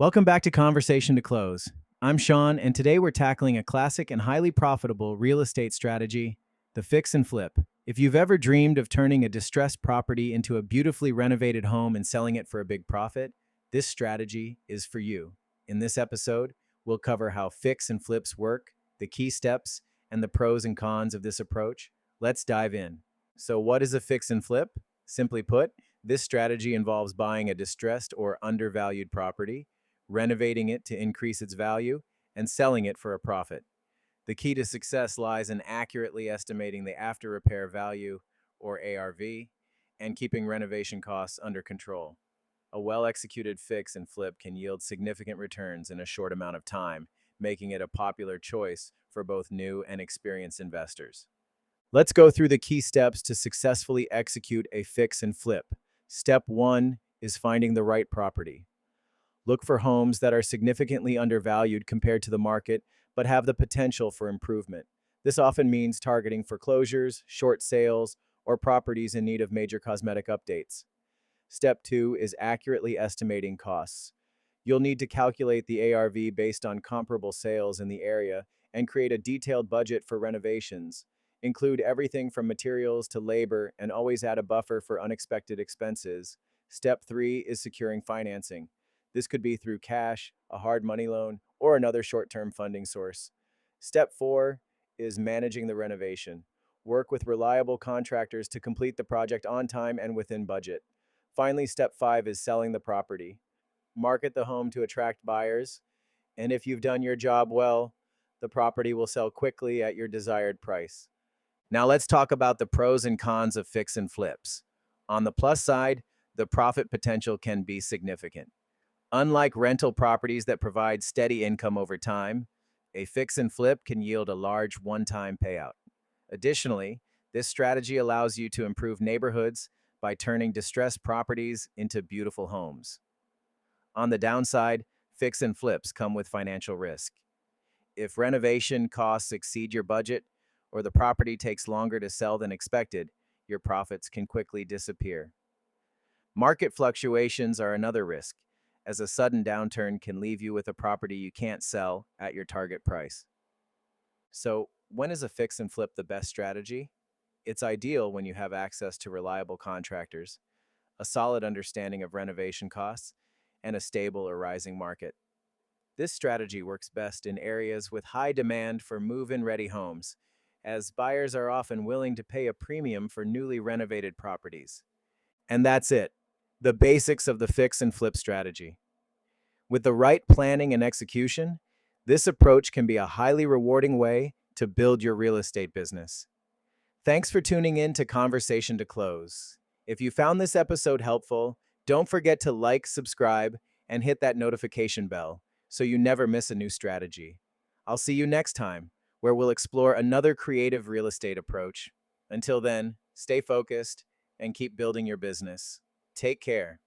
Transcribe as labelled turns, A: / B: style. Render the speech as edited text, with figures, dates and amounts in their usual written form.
A: Welcome back to Conversation to Close. I'm Sean, and today we're tackling a classic and highly profitable real estate strategy, the fix and flip. If you've ever dreamed of turning a distressed property into a beautifully renovated home and selling it for a big profit, this strategy is for you. In this episode, we'll cover how fix and flips work, the key steps, and the pros and cons of this approach. Let's dive in. So, what is a fix and flip? Simply put, this strategy involves buying a distressed or undervalued property, renovating it to increase its value, and selling it for a profit. The key to success lies in accurately estimating the after repair value, or ARV, and keeping renovation costs under control. A well executed fix and flip can yield significant returns in a short amount of time, making it a popular choice for both new and experienced investors. Let's go through the key steps to successfully execute a fix and flip. Step 1 is finding the right property. Look for homes that are significantly undervalued compared to the market, but have the potential for improvement. This often means targeting foreclosures, short sales, or properties in need of major cosmetic updates. Step 2 is accurately estimating costs. You'll need to calculate the ARV based on comparable sales in the area and create a detailed budget for renovations. Include everything from materials to labor and always add a buffer for unexpected expenses. Step 3 is securing financing. This could be through cash, a hard money loan, or another short-term funding source. Step 4 is managing the renovation. Work with reliable contractors to complete the project on time and within budget. Finally, step 5 is selling the property. Market the home to attract buyers, and if you've done your job well, the property will sell quickly at your desired price. Now let's talk about the pros and cons of fix and flips. On the plus side, the profit potential can be significant. Unlike rental properties that provide steady income over time, a fix and flip can yield a large one-time payout. Additionally, this strategy allows you to improve neighborhoods by turning distressed properties into beautiful homes. On the downside, fix and flips come with financial risk. If renovation costs exceed your budget or the property takes longer to sell than expected, your profits can quickly disappear. Market fluctuations are another risk, as a sudden downturn can leave you with a property you can't sell at your target price. So, when is a fix and flip the best strategy? It's ideal when you have access to reliable contractors, a solid understanding of renovation costs, and a stable or rising market. This strategy works best in areas with high demand for move-in ready homes, as buyers are often willing to pay a premium for newly renovated properties. And that's it, the basics of the fix and flip strategy. With the right planning and execution, this approach can be a highly rewarding way to build your real estate business. Thanks for tuning in to Conversation to Close. If you found this episode helpful, don't forget to like, subscribe, and hit that notification bell so you never miss a new strategy. I'll see you next time, where we'll explore another creative real estate approach. Until then, stay focused and keep building your business. Take care.